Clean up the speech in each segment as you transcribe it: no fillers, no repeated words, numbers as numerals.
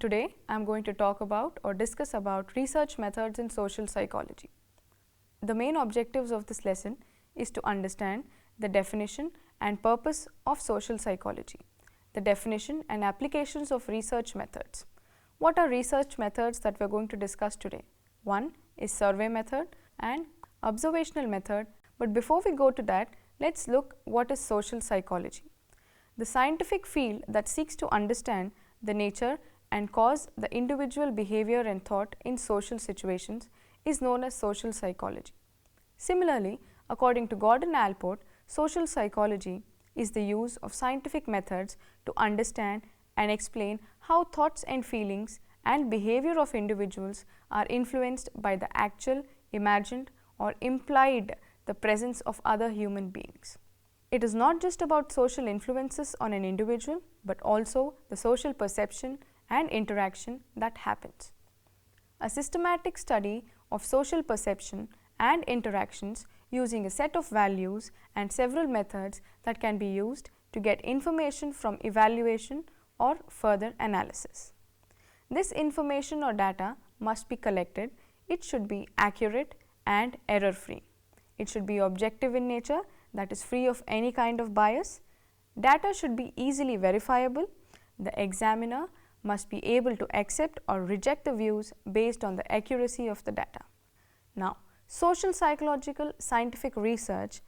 Today I am going to talk about or discuss about research methods in social psychology. The main objectives of this lesson is to understand the definition and purpose of social psychology, the definition and applications of research methods. What are research methods that we are going to discuss today? One is survey method and observational method, but before we go to that, let's look what is social psychology. The scientific field that seeks to understand the nature and cause the individual behavior and thought in social situations is known as social psychology. Similarly, according to Gordon Allport, social psychology is the use of scientific methods to understand and explain how thoughts and feelings and behavior of individuals are influenced by the actual, imagined or implied the presence of other human beings. It is not just about social influences on an individual, but also the social perception and interaction that happens. A systematic study of social perception and interactions using a set of values and several methods that can be used to get information from evaluation or further analysis. This information or data must be collected. It should be accurate and error-free. It should be objective in nature, that is free of any kind of bias. Data should be easily verifiable. The examiner must be able to accept or reject the views based on the accuracy of the data. Now, social psychological scientific research,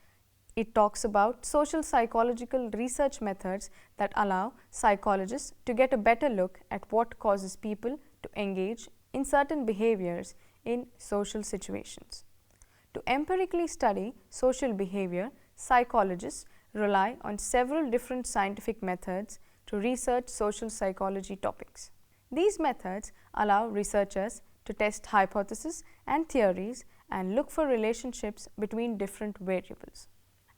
it talks about social psychological research methods that allow psychologists to get a better look at what causes people to engage in certain behaviors in social situations. To empirically study social behavior, psychologists rely on several different scientific methods to research social psychology topics. These methods allow researchers to test hypotheses and theories and look for relationships between different variables.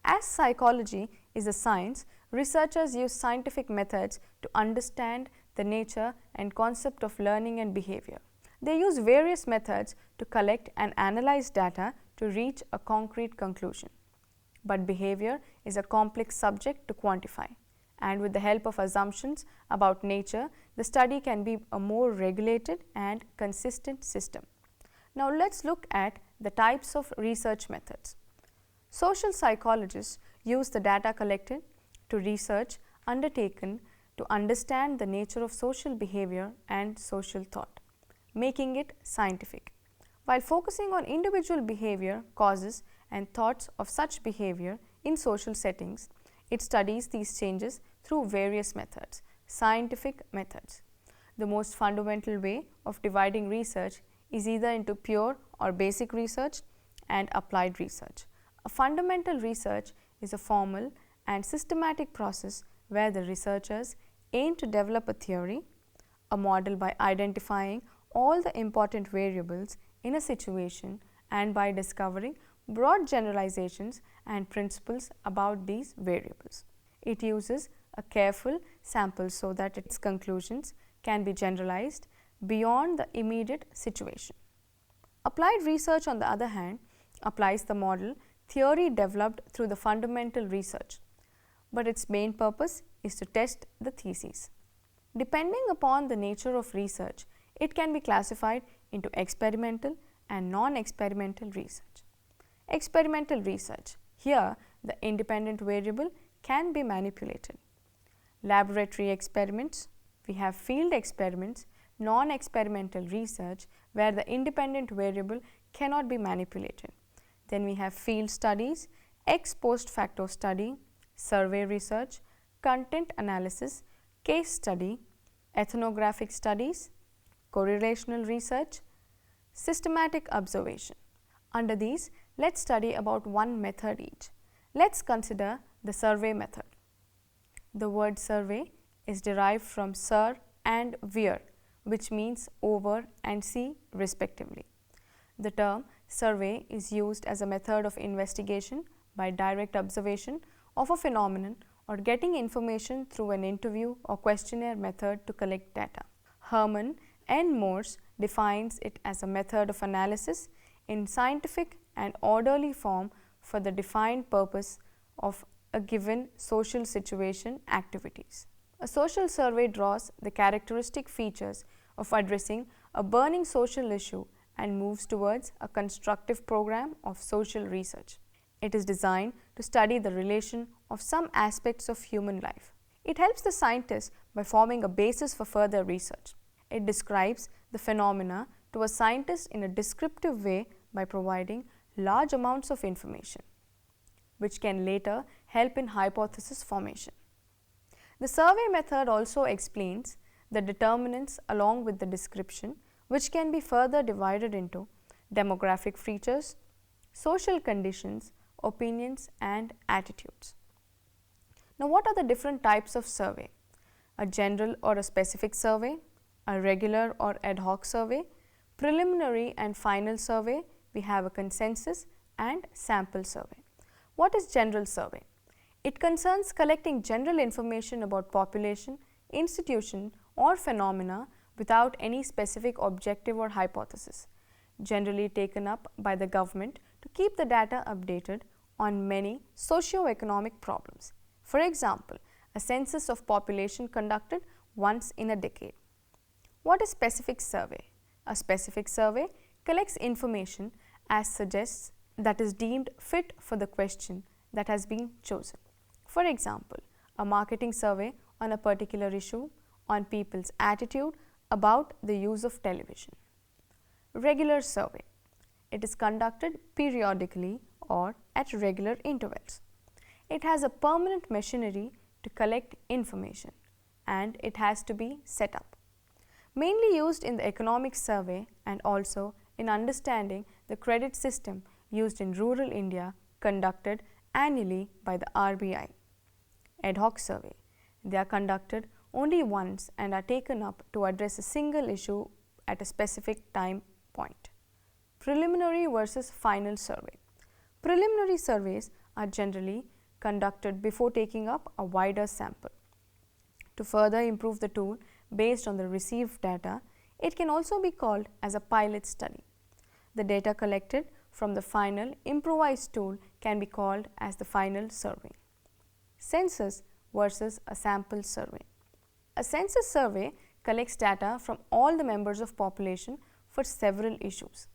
As psychology is a science, researchers use scientific methods to understand the nature and concept of learning and behavior. They use various methods to collect and analyze data to reach a concrete conclusion. But behavior is a complex subject to quantify, and with the help of assumptions about nature, the study can be a more regulated and consistent system. Now let's look at the types of research methods. Social psychologists use the data collected to research undertaken to understand the nature of social behavior and social thought, making it scientific. While focusing on individual behavior, causes and thoughts of such behavior in social settings, it studies these changes through various methods, scientific methods. The most fundamental way of dividing research is either into pure or basic research and applied research. A fundamental research is a formal and systematic process where the researchers aim to develop a theory, a model by identifying all the important variables in a situation and by discovering broad generalizations and principles about these variables. It uses a careful sample so that its conclusions can be generalized beyond the immediate situation. Applied research, on the other hand, applies the model theory developed through the fundamental research, but its main purpose is to test the theses. Depending upon the nature of research, it can be classified into experimental and non-experimental research. Experimental research, here the independent variable can be manipulated. Laboratory experiments, we have field experiments, non-experimental research where the independent variable cannot be manipulated. Then we have field studies, ex post facto study, survey research, content analysis, case study, ethnographic studies, correlational research, systematic observation. Under these, let's study about one method each. Let's consider the survey method. The word survey is derived from sur and veer, which means over and see respectively. The term survey is used as a method of investigation by direct observation of a phenomenon or getting information through an interview or questionnaire method to collect data. Herman and Morse defines it as a method of analysis in scientific and orderly form for the defined purpose of a given social situation activities. A social survey draws the characteristic features of addressing a burning social issue and moves towards a constructive program of social research. It is designed to study the relation of some aspects of human life. It helps the scientist by forming a basis for further research. It describes the phenomena to a scientist in a descriptive way by providing large amounts of information, which can later help in hypothesis formation. The survey method also explains the determinants along with the description, which can be further divided into demographic features, social conditions, opinions, and attitudes. Now, what are the different types of survey? A general or a specific survey, a regular or ad hoc survey, preliminary and final survey, we have a consensus, and sample survey. What is general survey? It concerns collecting general information about population, institution, or phenomena without any specific objective or hypothesis, generally taken up by the government to keep the data updated on many socio-economic problems. For example, a census of population conducted once in a decade. What is specific survey? A specific survey collects information as suggests that is deemed fit for the question that has been chosen. For example, a marketing survey on a particular issue, on people's attitude about the use of television. Regular survey. It is conducted periodically or at regular intervals. It has a permanent machinery to collect information, and it has to be set up. Mainly used in the economic survey and also in understanding the credit system used in rural India, conducted annually by the RBI. Ad hoc survey. They are conducted only once and are taken up to address a single issue at a specific time point. Preliminary versus final survey. Preliminary surveys are generally conducted before taking up a wider sample. To further improve the tool based on the received data, it can also be called as a pilot study. The data collected from the final improvised tool can be called as the final survey. Census versus a sample survey. A census survey collects data from all the members of population for several issues.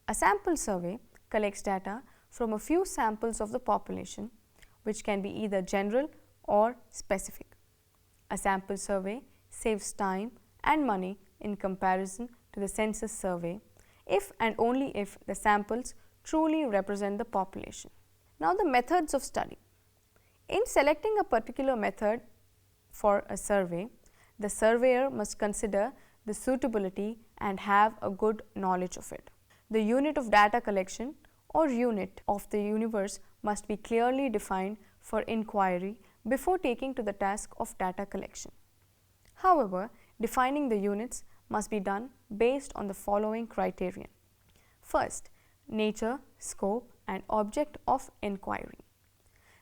A sample survey collects data from a few samples of the population, which can be either general or specific. A sample survey saves time and money in comparison to the census survey if and only if the samples truly represent the population. Now, the methods of study. In selecting a particular method for a survey, the surveyor must consider the suitability and have a good knowledge of it. The unit of data collection or unit of the universe must be clearly defined for inquiry before taking to the task of data collection. However, defining the units must be done based on the following criterion. First, nature, scope, and object of inquiry.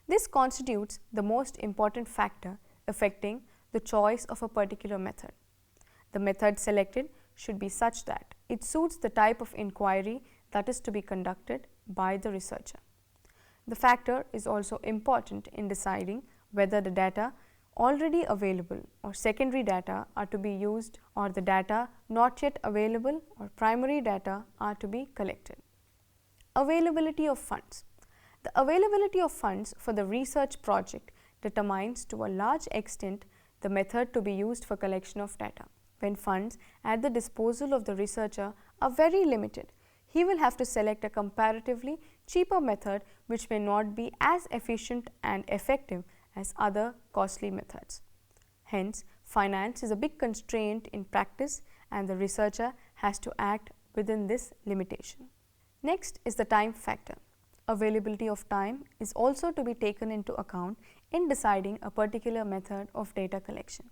This constitutes the most important factor affecting the choice of a particular method. The method selected should be such that it suits the type of inquiry that is to be conducted by the researcher. The factor is also important in deciding whether the data already available or secondary data are to be used, or the data not yet available or primary data are to be collected. Availability of funds. The availability of funds for the research project determines to a large extent the method to be used for collection of data. When funds at the disposal of the researcher are very limited, he will have to select a comparatively cheaper method which may not be as efficient and effective as other costly methods. Hence, finance is a big constraint in practice and the researcher has to act within this limitation. Next is the time factor. Availability of time is also to be taken into account in deciding a particular method of data collection.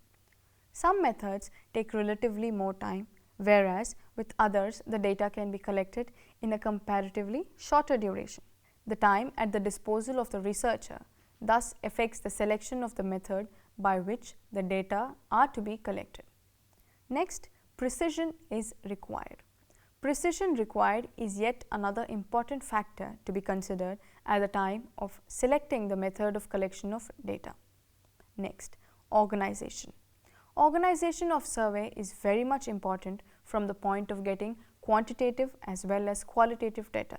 Some methods take relatively more time, whereas with others the data can be collected in a comparatively shorter duration. The time at the disposal of the researcher thus affects the selection of the method by which the data are to be collected. Next, precision is required. Precision required is yet another important factor to be considered at the time of selecting the method of collection of data. Next, organization. Organization of survey is very much important from the point of getting quantitative as well as qualitative data.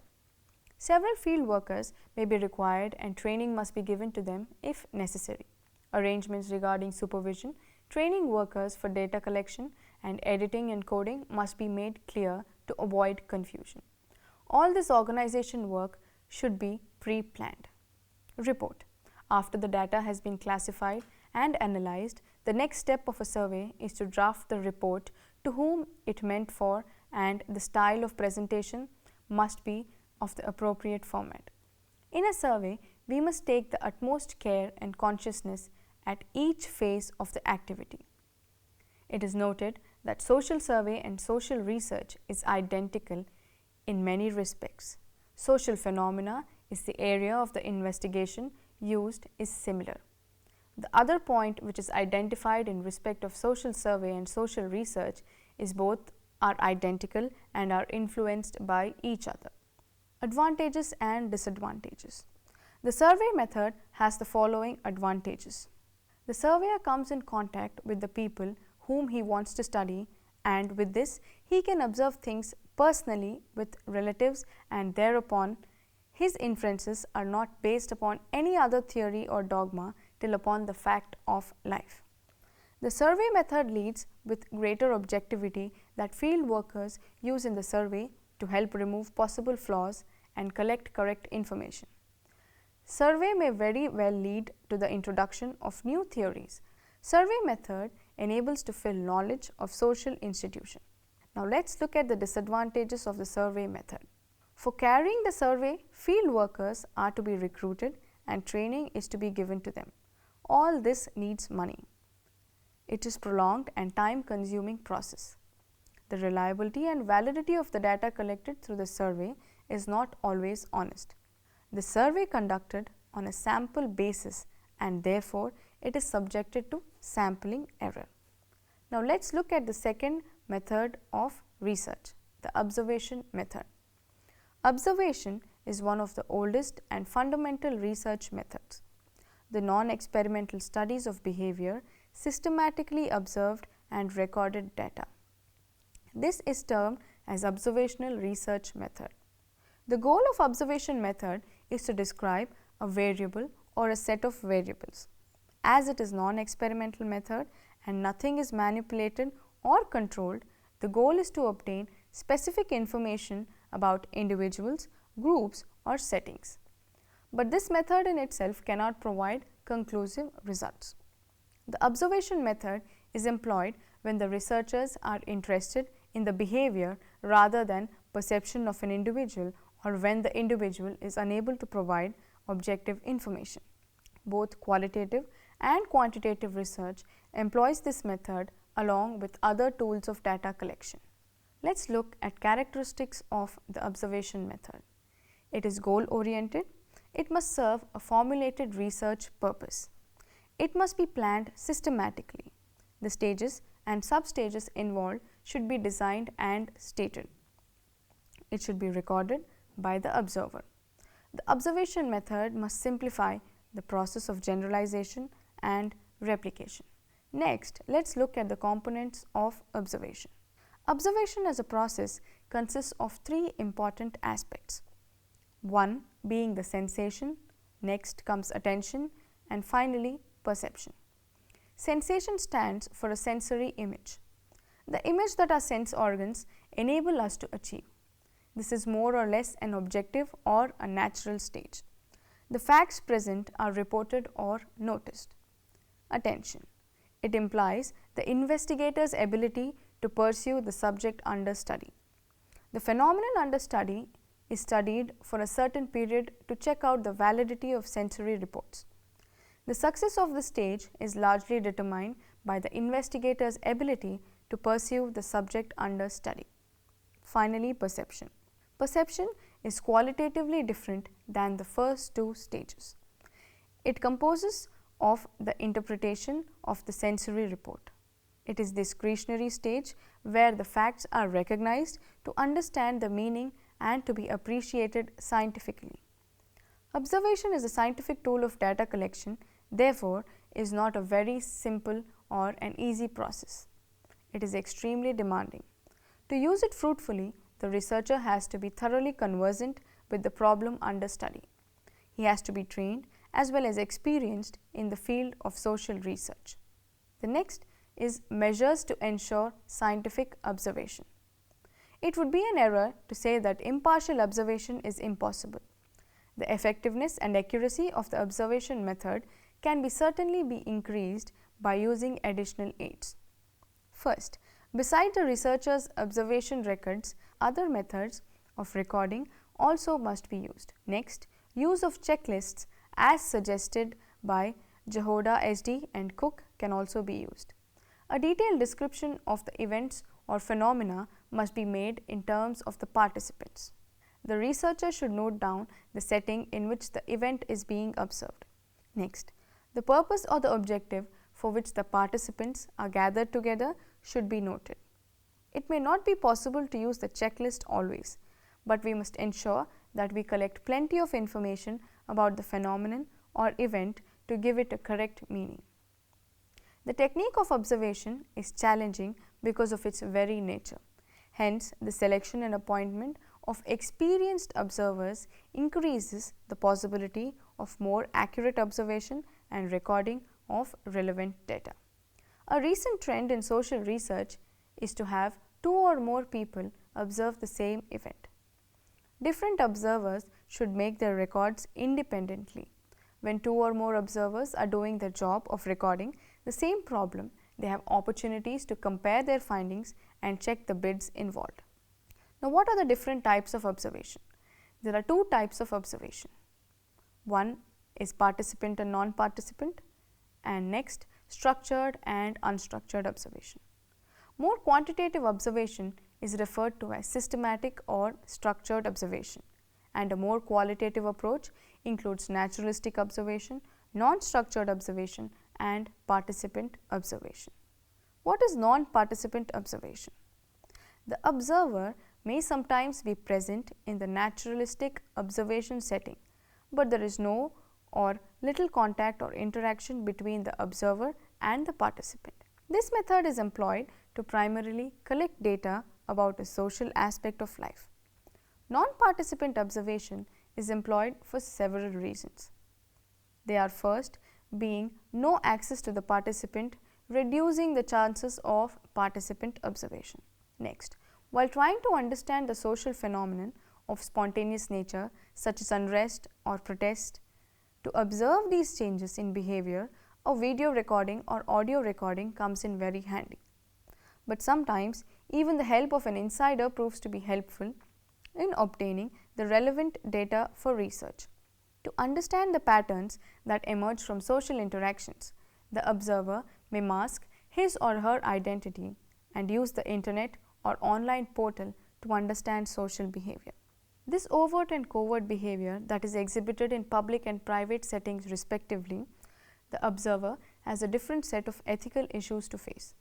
Several field workers may be required and training must be given to them if necessary. Arrangements regarding supervision, training workers for data collection and editing and coding must be made clear to avoid confusion. All this organization work should be pre-planned. Report. After the data has been classified and analyzed, the next step of a survey is to draft the report to whom it meant for, and the style of presentation must be of the appropriate format. In a survey, we must take the utmost care and consciousness at each phase of the activity. It is noted that social survey and social research is identical in many respects. Social phenomena is the area of the investigation used is similar. The other point which is identified in respect of social survey and social research is both are identical and are influenced by each other. Advantages and disadvantages. The survey method has the following advantages. The surveyor comes in contact with the people whom he wants to study, and with this he can observe things personally with relatives, and thereupon his inferences are not based upon any other theory or dogma till upon the fact of life. The survey method leads with greater objectivity that field workers use in the survey to help remove possible flaws and collect correct information. Survey may very well lead to the introduction of new theories. Survey method enables to fill knowledge of social institution. Now let's look at the disadvantages of the survey method. For carrying the survey, field workers are to be recruited and training is to be given to them. All this needs money. It is prolonged and time-consuming process. The reliability and validity of the data collected through the survey is not always honest. The survey conducted on a sample basis, and therefore it is subjected to sampling error. Now let's look at the second method of research, the observation method. Observation is one of the oldest and fundamental research methods. The non-experimental studies of behavior systematically observed and recorded data. This is termed as observational research method. The goal of observation method is to describe a variable or a set of variables. As it is non-experimental method and nothing is manipulated or controlled, the goal is to obtain specific information about individuals, groups or settings. But this method in itself cannot provide conclusive results. The observation method is employed when the researchers are interested in the behavior rather than perception of an individual, or when the individual is unable to provide objective information. Both qualitative and quantitative research employs this method along with other tools of data collection. Let's look at characteristics of the observation method. It is goal-oriented. It must serve a formulated research purpose. It must be planned systematically. The stages and sub-stages involved should be designed and stated. It should be recorded by the observer. The observation method must simplify the process of generalization and replication. Next, let's look at the components of observation. Observation as a process consists of three important aspects. One being the sensation, next comes attention, and finally perception. Sensation stands for a sensory image. The image that our sense organs enable us to achieve. This is more or less an objective or a natural stage. The facts present are reported or noticed. Attention. It implies the investigator's ability to pursue the subject under study. The phenomenon under study is studied for a certain period to check out the validity of sensory reports. The success of the stage is largely determined by the investigator's ability to pursue the subject under study. Finally, perception. Perception is qualitatively different than the first two stages. It composes of the interpretation of the sensory report. It is the discretionary stage where the facts are recognized to understand the meaning and to be appreciated scientifically. Observation is a scientific tool of data collection, therefore is not a very simple or an easy process. It is extremely demanding. To use it fruitfully, the researcher has to be thoroughly conversant with the problem under study. He has to be trained as well as experienced in the field of social research. The next is measures to ensure scientific observation. It would be an error to say that impartial observation is impossible. The effectiveness and accuracy of the observation method can certainly be increased by using additional aids. First, beside the researcher's observation records, other methods of recording also must be used. Next, use of checklists as suggested by 𝗳𝗏 and Cook can also be used. A detailed description of the events or phenomena must be made in terms of the participants. The researcher should note down the setting in which the event is being observed. Next, the purpose or the objective for which the participants are gathered together should be noted. It may not be possible to use the checklist always, but we must ensure that we collect plenty of information about the phenomenon or event to give it a correct meaning. The technique of observation is challenging because of its very nature. Hence, the selection and appointment of experienced observers increases the possibility of more accurate observation and recording of relevant data. A recent trend in social research is to have 2 or more people observe the same event. Different observers should make their records independently. When 2 or more observers are doing the job of recording the same problem, they have opportunities to compare their findings and check the bids involved. Now, what are the different types of observation? There are 2 types of observation. One is participant and non-participant, and next structured and unstructured observation. More quantitative observation is referred to as systematic or structured observation, and a more qualitative approach includes naturalistic observation, non-structured observation, and participant observation. What is non-participant observation? The observer may sometimes be present in the naturalistic observation setting, but there is no or little contact or interaction between the observer and the participant. This method is employed to primarily collect data about a social aspect of life. Non-participant observation is employed for several reasons. They are first being no access to the participant, reducing the chances of participant observation. Next, while trying to understand the social phenomenon of spontaneous nature such as unrest or protest, to observe these changes in behavior, a video recording or audio recording comes in very handy. But sometimes even the help of an insider proves to be helpful in obtaining the relevant data for research. To understand the patterns that emerge from social interactions, the observer may mask his or her identity and use the internet or online portal to understand social behavior. This overt and covert behavior that is exhibited in public and private settings respectively, the observer has a different set of ethical issues to face.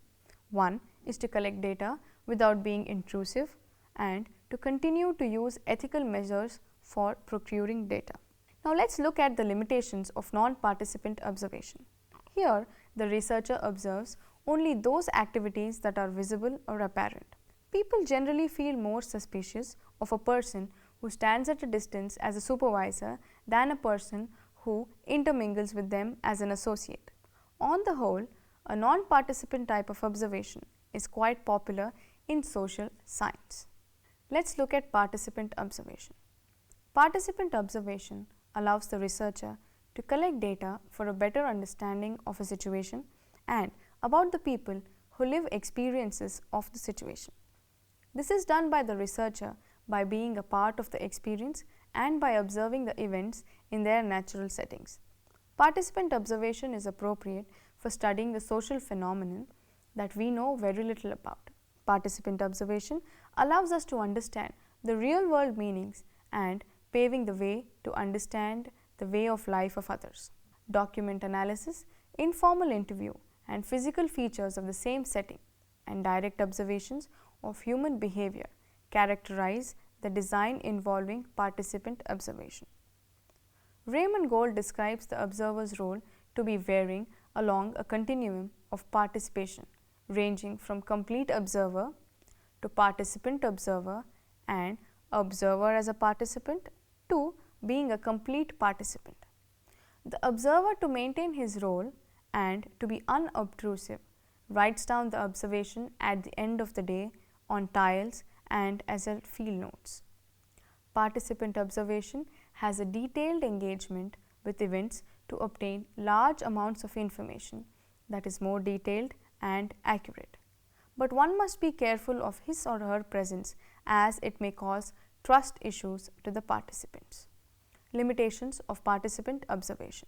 One is to collect data without being intrusive and to continue to use ethical measures for procuring data. Now, let us look at the limitations of non-participant observation. Here, the researcher observes only those activities that are visible or apparent. People generally feel more suspicious of a person who stands at a distance as a supervisor than a person who intermingles with them as an associate. On the whole, a non-participant type of observation is quite popular in social science. Let's look at participant observation. Participant observation allows the researcher to collect data for a better understanding of a situation and about the people who live experiences of the situation. This is done by the researcher by being a part of the experience and by observing the events in their natural settings. Participant observation is appropriate for studying the social phenomenon that we know very little about. Participant observation allows us to understand the real world meanings and paving the way to understand the way of life of others. Document analysis, informal interview, and physical features of the same setting and direct observations of human behavior characterize the design involving participant observation. Raymond Gold describes the observer's role to be wearing along a continuum of participation ranging from complete observer to participant observer and observer as a participant to being a complete participant. The observer, to maintain his role and to be unobtrusive, writes down the observation at the end of the day on tiles and as a field notes. Participant observation has a detailed engagement with events to obtain large amounts of information that is more detailed and accurate. But one must be careful of his or her presence, as it may cause trust issues to the participants. Limitations of participant observation.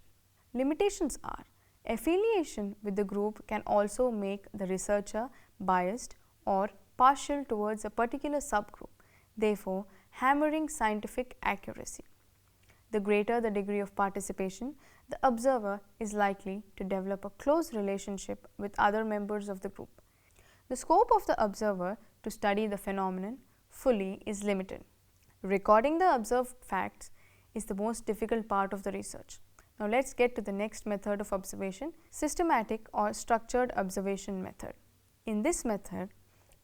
Limitations are: affiliation with the group can also make the researcher biased or partial towards a particular subgroup, therefore hammering scientific accuracy. The greater the degree of participation, the observer is likely to develop a close relationship with other members of the group. The scope of the observer to study the phenomenon fully is limited. Recording the observed facts is the most difficult part of the research. Now let's get to the next method of observation, systematic or structured observation method. In this method,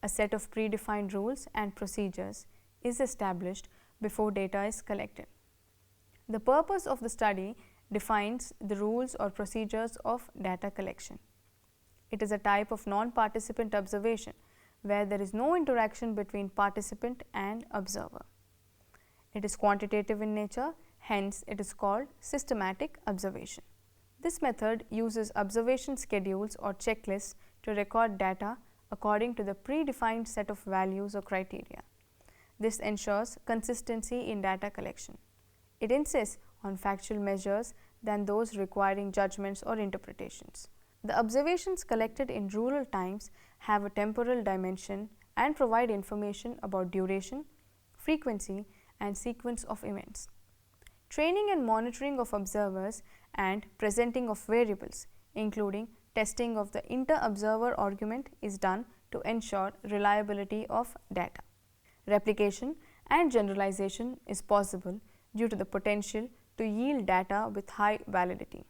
a set of predefined rules and procedures is established before data is collected. The purpose of the study defines the rules or procedures of data collection. It is a type of non-participant observation where there is no interaction between participant and observer. It is quantitative in nature, hence it is called systematic observation. This method uses observation schedules or checklists to record data according to the predefined set of values or criteria. This ensures consistency in data collection. It insists on factual measures than those requiring judgments or interpretations. The observations collected in rural times have a temporal dimension and provide information about duration, frequency, and sequence of events. Training and monitoring of observers and presenting of variables, including testing of the inter-observer argument, is done to ensure reliability of data. Replication and generalization is possible due to the potential to yield data with high validity.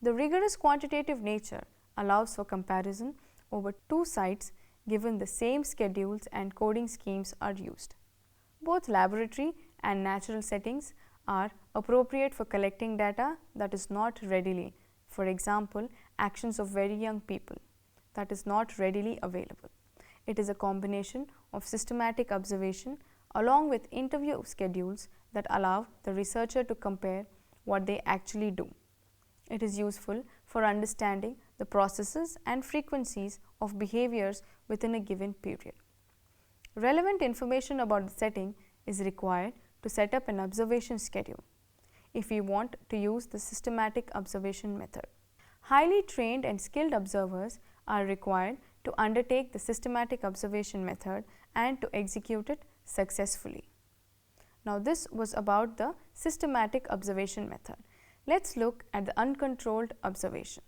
The rigorous quantitative nature allows for comparison over two sites given the same schedules and coding schemes are used. Both laboratory and natural settings are appropriate for collecting data that is not readily, for example, actions of very young people, that is not readily available. It is a combination of systematic observation along with interview schedules that allow the researcher to compare what they actually do. It is useful for understanding the processes and frequencies of behaviors within a given period. Relevant information about the setting is required to set up an observation schedule if we want to use the systematic observation method. Highly trained and skilled observers are required to undertake the systematic observation method and to execute it successfully. Now this was about the systematic observation method. Let's look at the uncontrolled observation.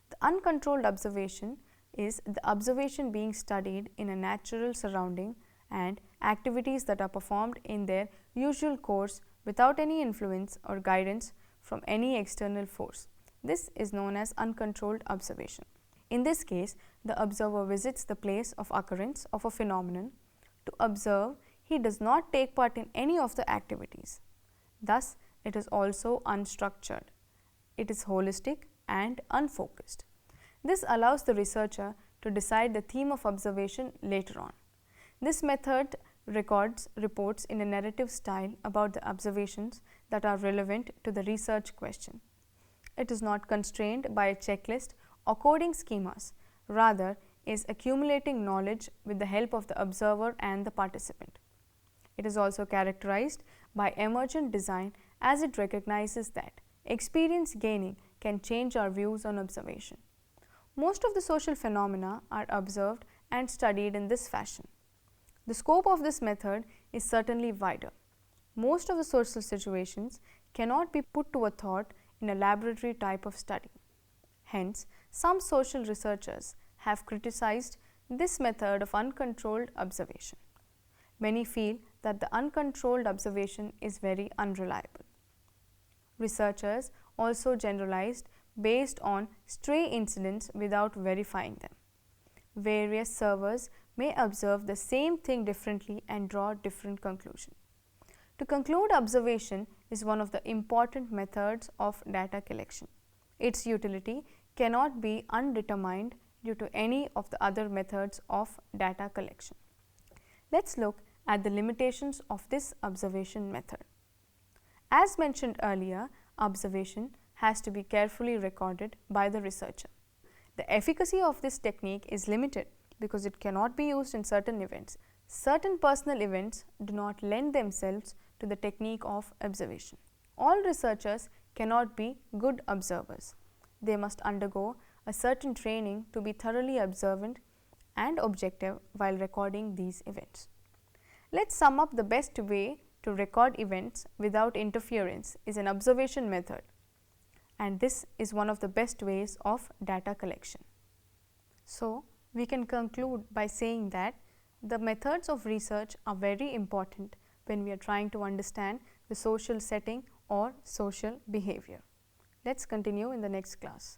The uncontrolled observation is the observation being studied in a natural surrounding and activities that are performed in their usual course without any influence or guidance from any external force. This is known as uncontrolled observation. In this case, the observer visits the place of occurrence of a phenomenon to observe. He does not take part in any of the activities. Thus, it is also unstructured. It is holistic and unfocused. This allows the researcher to decide the theme of observation later on. This method records reports in a narrative style about the observations that are relevant to the research question. It is not constrained by a checklist or coding schemas, rather is accumulating knowledge with the help of the observer and the participant. It is also characterized by emergent design, as it recognizes that experience gaining can change our views on observation. Most of the social phenomena are observed and studied in this fashion. The scope of this method is certainly wider. Most of the social situations cannot be put to a thought in a laboratory type of study. Hence, some social researchers have criticized this method of uncontrolled observation. Many feel that the uncontrolled observation is very unreliable. Researchers also generalized based on stray incidents without verifying them. Various servers may observe the same thing differently and draw different conclusions. To conclude, observation is one of the important methods of data collection. Its utility cannot be undetermined due to any of the other methods of data collection. Let's look at the limitations of this observation method. As mentioned earlier, observation has to be carefully recorded by the researcher. The efficacy of this technique is limited because it cannot be used in certain events. Certain personal events do not lend themselves to the technique of observation. All researchers cannot be good observers. They must undergo a certain training to be thoroughly observant and objective while recording these events. Let's sum up the best way to record events without interference is an observation method, and this is one of the best ways of data collection. So, we can conclude by saying that the methods of research are very important when we are trying to understand the social setting or social behavior. Let's continue in the next class.